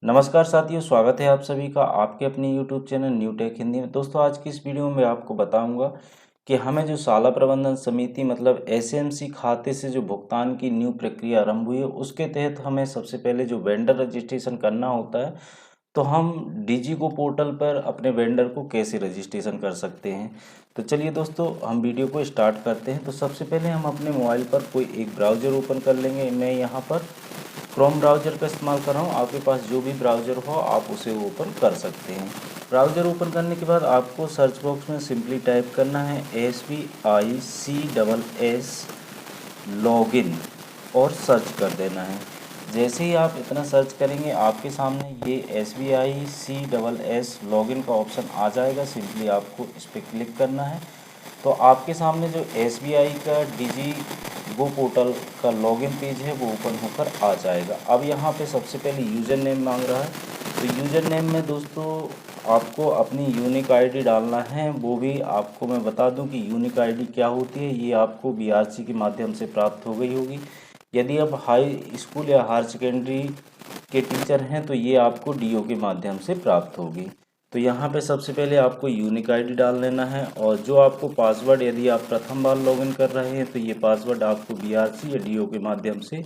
नमस्कार साथियों, स्वागत है आप सभी का आपके अपने YouTube channel new take Hindi में। दोस्तों, आज की इस वीडियो में आपको बताऊंगा कि हमें जो शाला प्रबंधन समिति मतलब एसएमसी खाते से जो भुगतान की न्यू प्रक्रिया आरंभ हुई है, उसके तहत हमें सबसे पहले जो वेंडर रजिस्ट्रेशन करना होता है, तो हम डीजीको पोर्टल पर अपने वेंडर को कैसे रजिस्ट्रेशन कर सकते हैं। तो चलिए दोस्तों, हम वीडियो को स्टार्ट करते हैं। तो सबसे पहले हम अपने मोबाइल पर कोई एक ब्राउज़र ओपन कर लेंगे। मैं यहाँ पर क्रोम ब्राउज़र का इस्तेमाल कर रहा हूँ। आपके पास जो भी ब्राउज़र हो आप उसे ओपन कर सकते हैं। ब्राउज़र ओपन करने के बाद आपको सर्च बॉक्स में सिंपली टाइप करना है SBICSS लॉगिन और सर्च कर देना है। जैसे ही आप इतना सर्च करेंगे आपके सामने ये SBICSS लॉगिन का ऑप्शन आ जाएगा। सिंपली आपको इस पर क्लिक करना है। तो आपके सामने जो SBI का डिजी वो पोर्टल का लॉगिन पेज है वो ओपन होकर आ जाएगा। अब यहाँ पे सबसे पहले यूज़र नेम मांग रहा है। तो यूज़र नेम में दोस्तों आपको अपनी यूनिक आईडी डालना है। वो भी आपको मैं बता दूं कि यूनिक आईडी क्या होती है, ये आपको BRC के माध्यम से प्राप्त हो गई होगी। यदि आप हाई स्कूल या हायर सेकेंडरी के टीचर हैं तो ये आपको DO के माध्यम से प्राप्त होगी। तो यहाँ पे सबसे पहले आपको यूनिक आईडी डाल लेना है और जो आपको पासवर्ड, यदि आप प्रथम बार लॉगिन कर रहे हैं तो ये पासवर्ड आपको BRC या DO के माध्यम से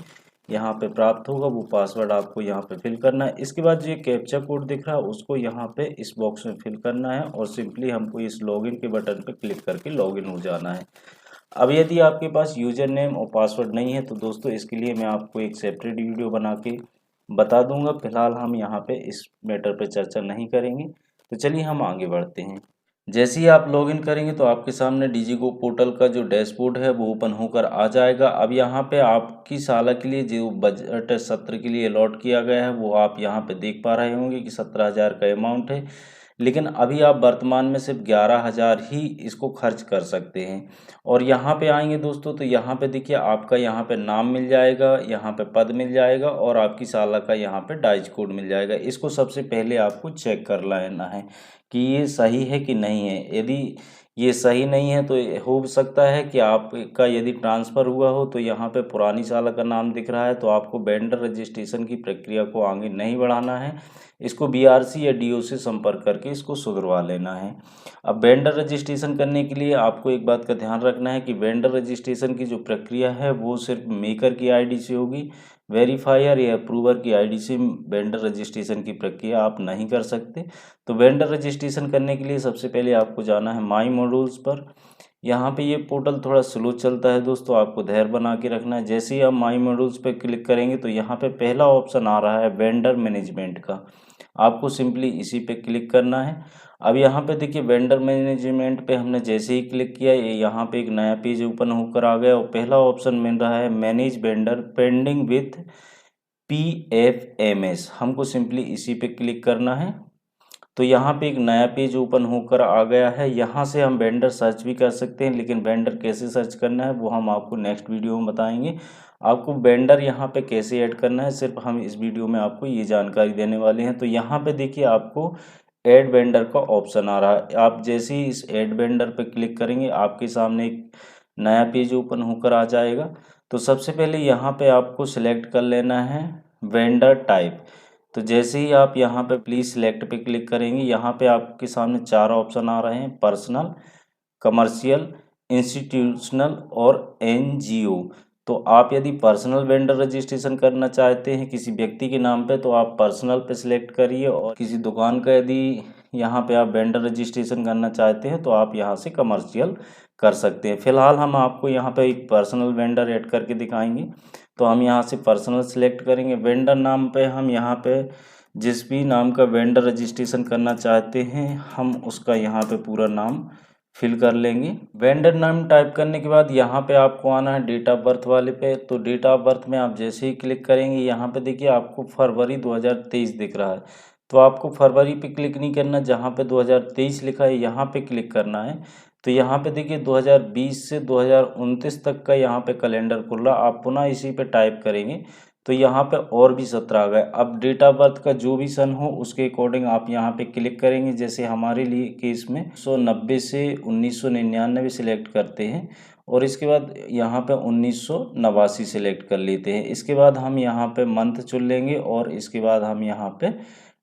यहाँ पे प्राप्त होगा। वो पासवर्ड आपको यहाँ पे फिल करना है। इसके बाद जो ये कैप्चा कोड दिख रहा है उसको यहाँ पे इस बॉक्स में फिल करना है और सिंपली हमको इस लॉगिन के बटन पे क्लिक करके लॉगिन हो जाना है। अब यदि आपके पास यूज़र नेम और पासवर्ड नहीं है तो दोस्तों इसके लिए मैं आपको एक सेपरेट वीडियो बना के बता दूंगा। फिलहाल हम यहाँ पे इस मैटर पे चर्चा नहीं करेंगे। तो चलिए हम आगे बढ़ते हैं। जैसे ही आप लॉगिन करेंगे तो आपके सामने डीजीको पोर्टल का जो डैशबोर्ड है वो ओपन होकर आ जाएगा। अब यहाँ पे आपकी साल के लिए जो बजट सत्र के लिए अलॉट किया गया है वो आप यहाँ पे देख पा रहे होंगे कि 17,000 का अमाउंट है। लेकिन अभी आप वर्तमान में सिर्फ 11,000 ही इसको खर्च कर सकते हैं। और यहाँ पे आएंगे दोस्तों तो यहाँ पे देखिए आपका यहाँ पे नाम मिल जाएगा, यहाँ पे पद मिल जाएगा और आपकी साला का यहाँ पे डाइज कोड मिल जाएगा। इसको सबसे पहले आपको चेक कर लेना है कि ये सही है कि नहीं है। यदि ये सही नहीं है तो हो सकता है कि आपका यदि ट्रांसफ़र हुआ हो तो यहाँ पे पुरानी साला का नाम दिख रहा है, तो आपको वेंडर रजिस्ट्रेशन की प्रक्रिया को आगे नहीं बढ़ाना है। इसको BRC या DO से संपर्क करके इसको सुधरवा लेना है। अब वेंडर रजिस्ट्रेशन करने के लिए आपको एक बात का ध्यान रखना है कि वेंडर रजिस्ट्रेशन की जो प्रक्रिया है वो सिर्फ मेकर की आईडी से होगी। वेरीफायर या अप्रूवर की आईडी से वेंडर रजिस्ट्रेशन की प्रक्रिया आप नहीं कर सकते। तो वेंडर रजिस्ट्रेशन करने के लिए सबसे पहले आपको जाना है माई मॉड्यूल्स पर। यहाँ पे ये पोर्टल थोड़ा स्लो चलता है दोस्तों, आपको धैर्य बना के रखना है। जैसे ही आप माई मॉड्यूल्स पर क्लिक करेंगे तो यहाँ पे पहला ऑप्शन आ रहा है वेंडर मैनेजमेंट का। आपको सिंपली इसी पे क्लिक करना है। अब यहाँ पे देखिए वेंडर मैनेजमेंट पे हमने जैसे ही क्लिक किया ये यहाँ पे एक नया पेज ओपन होकर आ गया और पहला ऑप्शन मिल रहा है manage vendor pending with PFMS। हमको सिंपली इसी पे क्लिक करना है। तो यहाँ पे एक नया पेज ओपन होकर आ गया है। यहाँ से हम वेंडर सर्च भी कर सकते हैं, लेकिन वेंडर कैसे सर्च करना है वो हम आपको नेक्स्ट वीडियो में बताएंगे। आपको वेंडर यहाँ पे कैसे ऐड करना है सिर्फ हम इस वीडियो में आपको ये जानकारी देने वाले हैं। तो यहाँ पे देखिए आपको ऐड वेंडर का ऑप्शन आ रहा है। आप जैसे ही इस ऐड वेंडर पे क्लिक करेंगे आपके सामने एक नया पेज ओपन होकर आ जाएगा। तो सबसे पहले यहाँ पे आपको सिलेक्ट कर लेना है वेंडर टाइप। तो जैसे ही आप यहाँ पे प्लीज़ सिलेक्ट पे क्लिक करेंगे यहाँ पे आपके सामने 4 ऑप्शन आ रहे हैं, पर्सनल, कमर्शियल, इंस्टीट्यूशनल और NGO। तो आप यदि पर्सनल वेंडर रजिस्ट्रेशन करना चाहते हैं किसी व्यक्ति के नाम पे तो आप पर्सनल पे सिलेक्ट करिए, और किसी दुकान का यदि यहाँ पे आप वेंडर रजिस्ट्रेशन करना चाहते हैं तो आप यहाँ से कमर्शियल कर सकते हैं। फिलहाल हम आपको यहाँ पे एक पर्सनल वेंडर ऐड करके दिखाएंगे। तो हम यहाँ से पर्सनल सेलेक्ट करेंगे। वेंडर नाम पे हम यहाँ पे जिस भी नाम का वेंडर रजिस्ट्रेशन करना चाहते हैं हम उसका यहाँ पे पूरा नाम फिल कर लेंगे। वेंडर नाम टाइप करने के बाद यहाँ पे आपको आना है डेट ऑफ बर्थ वाले पे। तो डेट ऑफ बर्थ में आप जैसे ही क्लिक करेंगे यहाँ पे देखिए आपको फरवरी 2023 दिख रहा है। तो आपको फरवरी पे क्लिक नहीं करना, जहाँ पे 2023 लिखा है यहाँ पे क्लिक करना है। तो यहाँ पे देखिए 2020 से 2029 तक का यहाँ पे कैलेंडर खुल रहा। आप पुनः इसी पे टाइप करेंगे तो यहाँ पे और भी 17 आ गए। अब डेट ऑफ बर्थ का जो भी सन हो उसके अकॉर्डिंग आप यहाँ पे क्लिक करेंगे। जैसे हमारे लिए केस में 1990 से 1999 सिलेक्ट करते हैं और इसके बाद यहाँ पे 1989 सिलेक्ट कर लेते हैं। इसके बाद हम यहाँ पे मंथ चुन लेंगे और इसके बाद हम यहाँ पे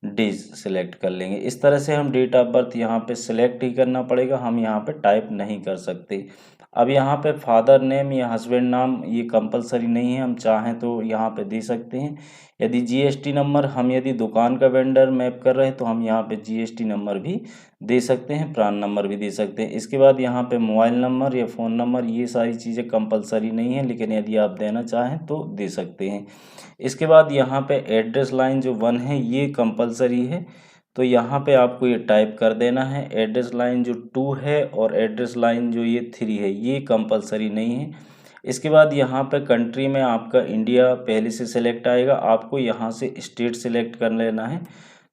डेज सिलेक्ट कर लेंगे। इस तरह से हम डेट ऑफ बर्थ यहाँ पे सिलेक्ट ही करना पड़ेगा, हम यहाँ पे टाइप नहीं कर सकते। अब यहाँ पे फादर नेम या हस्बैंड नाम ये कंपलसरी नहीं है, हम चाहें तो यहाँ पे दे सकते हैं। यदि जीएसटी नंबर, हम यदि दुकान का वेंडर मैप कर रहे हैं तो हम यहाँ पे जीएसटी नंबर भी दे सकते हैं, प्रान नंबर भी दे सकते हैं। इसके बाद यहाँ पे मोबाइल नंबर या फ़ोन नंबर, ये सारी चीज़ें कंपलसरी नहीं है, लेकिन यदि आप देना चाहें तो दे सकते हैं। इसके बाद यहाँ पे एड्रेस लाइन जो 1 है ये कंपलसरी है, तो यहाँ पे आपको ये टाइप कर देना है। एड्रेस लाइन जो 2 है और एड्रेस लाइन जो ये 3 है ये कंपलसरी नहीं है। इसके बाद यहाँ पे कंट्री में आपका इंडिया पहले से सिलेक्ट आएगा, आपको यहाँ से स्टेट सिलेक्ट कर लेना है।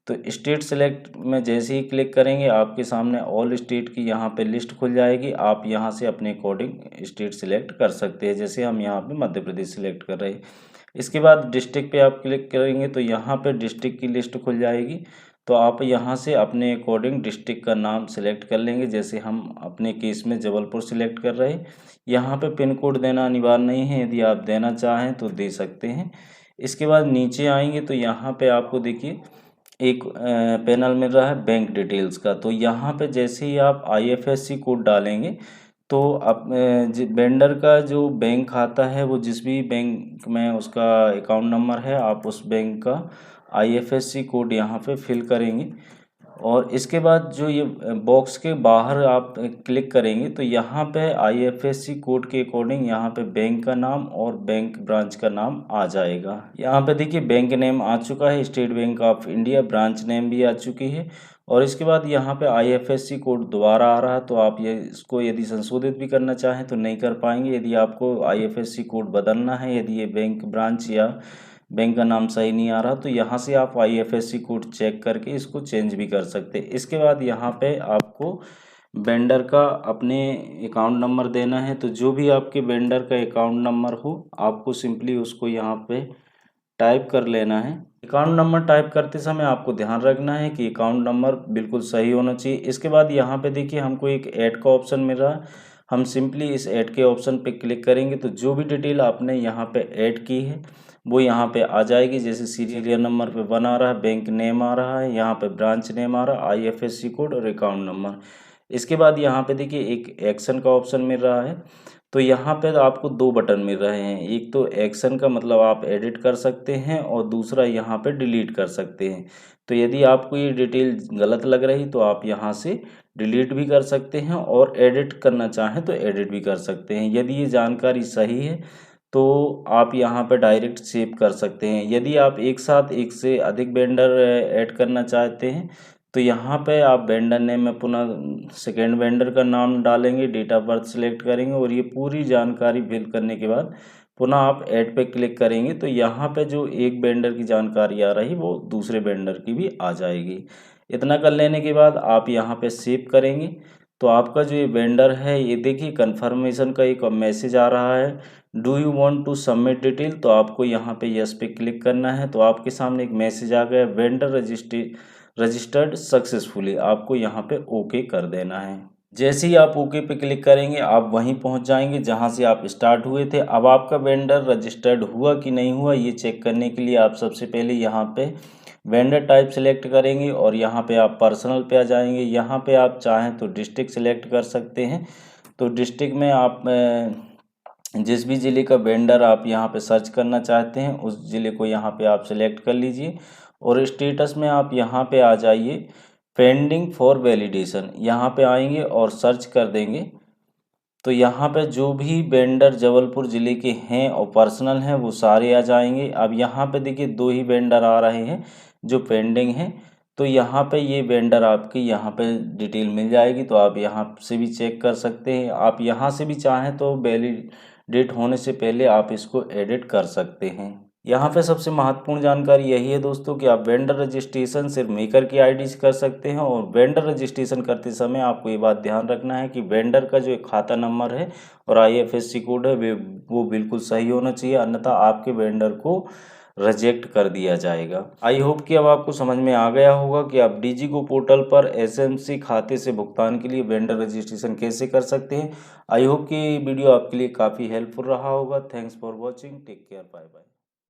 तो स्टेट सेलेक्ट में जैसे ही क्लिक करेंगे आपके सामने ऑल स्टेट की यहाँ पे लिस्ट खुल जाएगी। आप यहाँ से अपने अकॉर्डिंग स्टेट सिलेक्ट कर सकते हैं, जैसे हम यहाँ पे मध्य प्रदेश सिलेक्ट कर रहे हैं। इसके बाद डिस्ट्रिक्ट पे आप क्लिक करेंगे तो यहाँ पे डिस्ट्रिक्ट की लिस्ट खुल जाएगी। तो आप यहाँ से अपने अकॉर्डिंग डिस्ट्रिक्ट का नाम सिलेक्ट कर लेंगे, जैसे हम अपने केस में जबलपुर सिलेक्ट कर रहे हैं। यहाँ पे पिन कोड देना अनिवार्य नहीं है, यदि आप देना चाहें तो दे सकते हैं। इसके बाद नीचे आएंगे तो यहाँ पे आपको देखिए एक पैनल मिल रहा है बैंक डिटेल्स का। तो यहाँ पे जैसे ही आप आईएफएससी कोड डालेंगे तो आप वेंडर का जो बैंक खाता है वो जिस भी बैंक में उसका अकाउंट नंबर है, आप उस बैंक का आईएफएससी कोड यहाँ पे फिल करेंगे। और इसके बाद जो ये बॉक्स के बाहर आप क्लिक करेंगे तो यहाँ पे आईएफएससी कोड के अकॉर्डिंग यहाँ पे बैंक का नाम और बैंक ब्रांच का नाम आ जाएगा। यहाँ पे देखिए बैंक नेम आ चुका है, state bank of India, branch name भी आ चुकी है। और इसके बाद यहाँ पे आईएफएससी कोड दोबारा आ रहा है, तो आप ये इसको यदि संशोधित भी करना चाहें तो नहीं कर पाएंगे। यदि आपको आईएफएससी कोड बदलना है, यदि ये बैंक ब्रांच या बैंक का नाम सही नहीं आ रहा तो यहाँ से आप आईएफएससी कोड चेक करके इसको चेंज भी कर सकते हैं। इसके बाद यहाँ पे आपको वेंडर का अपने अकाउंट नंबर देना है। तो जो भी आपके वेंडर का अकाउंट नंबर हो आपको सिंपली उसको यहाँ पे टाइप कर लेना है। अकाउंट नंबर टाइप करते समय आपको ध्यान रखना है कि अकाउंट नंबर बिल्कुल सही होना चाहिए। इसके बाद यहाँ पे देखिए हमको एक ऐड का ऑप्शन मिल रहा है, हम सिंपली इस ऐड के ऑप्शन पे क्लिक करेंगे तो जो भी डिटेल आपने यहाँ पे ऐड की है वो यहाँ पे आ जाएगी। जैसे सीरियल नंबर पे 1 आ रहा है, बैंक नेम आ रहा है, यहाँ पे ब्रांच नेम आ रहा है, आईएफएससी कोड और अकाउंट नंबर। इसके बाद यहाँ पे देखिए एक एक्शन का ऑप्शन मिल रहा है। तो यहाँ पे आपको 2 बटन मिल रहे हैं, एक तो एक्शन का मतलब आप एडिट कर सकते हैं और दूसरा यहाँ पे डिलीट कर सकते हैं। तो यदि आपको ये डिटेल गलत लग रही तो आप यहाँ से डिलीट भी कर सकते हैं और एडिट करना चाहें तो एडिट भी कर सकते हैं। यदि ये जानकारी सही है तो आप यहाँ पे डायरेक्ट सेव कर सकते हैं। यदि आप एक साथ एक से अधिक वेंडर ऐड करना चाहते हैं तो यहाँ पे आप वेंडर नेम में पुनः सेकेंड वेंडर का नाम डालेंगे, डेट ऑफ बर्थ सेलेक्ट करेंगे और ये पूरी जानकारी फिल करने के बाद पुनः आप ऐड पे क्लिक करेंगे तो यहाँ पे जो एक वेंडर की जानकारी आ रही वो दूसरे वेंडर की भी आ जाएगी। इतना कर लेने के बाद आप यहाँ पे सेव करेंगे तो आपका जो ये वेंडर है ये देखिए कन्फर्मेशन का एक मैसेज आ रहा है, do you want to submit detail. तो आपको यहाँ पे यस पे क्लिक करना है। तो आपके सामने एक मैसेज आ गया, वेंडर रजिस्टर्ड सक्सेसफुली, आपको यहाँ पे ओके कर देना है। जैसे ही आप ओके पे क्लिक करेंगे आप वहीं पहुंच जाएंगे जहां से आप स्टार्ट हुए थे। अब आपका वेंडर रजिस्टर्ड हुआ कि नहीं हुआ ये चेक करने के लिए आप सबसे पहले यहाँ पे वेंडर टाइप सेलेक्ट करेंगे और यहाँ पे आप पर्सनल पे आ जाएंगे। यहाँ पे आप चाहें तो डिस्ट्रिक्ट सेलेक्ट कर सकते हैं। तो डिस्ट्रिक्ट में आप जिस भी ज़िले का वेंडर आप यहाँ पे सर्च करना चाहते हैं उस ज़िले को यहाँ पे आप सेलेक्ट कर लीजिए और स्टेटस में आप यहाँ पे आ जाइए पेंडिंग फॉर वैलिडेशन, यहाँ पे आएंगे और सर्च कर देंगे। तो यहाँ पे जो भी वेंडर जबलपुर ज़िले के हैं और पर्सनल हैं वो सारे आ जाएंगे। अब यहाँ पे देखिए 2 ही वेंडर आ रहे हैं जो पेंडिंग हैं। तो यहाँ पे ये वेंडर आपकी यहाँ पे डिटेल मिल जाएगी, तो आप यहाँ से भी चेक कर सकते हैं। आप यहाँ से भी चाहें तो वैलिडेट होने से पहले आप इसको एडिट कर सकते हैं। यहाँ पे सबसे महत्वपूर्ण जानकारी यही है दोस्तों कि आप वेंडर रजिस्ट्रेशन सिर्फ मेकर की आईडी से कर सकते हैं और वेंडर रजिस्ट्रेशन करते समय आपको ये बात ध्यान रखना है कि वेंडर का जो खाता नंबर है और आईएफएससी कोड है वो बिल्कुल सही होना चाहिए, अन्यथा आपके वेंडर को रिजेक्ट कर दिया जाएगा। आई होप कि अब आपको समझ में आ गया होगा कि आप डीजीगो पोर्टल पर एसएमसी खाते से भुगतान के लिए वेंडर रजिस्ट्रेशन कैसे कर सकते हैं। आई होप कि वीडियो आपके लिए काफ़ी हेल्पफुल रहा होगा। Thanks for watching, take care, bye bye.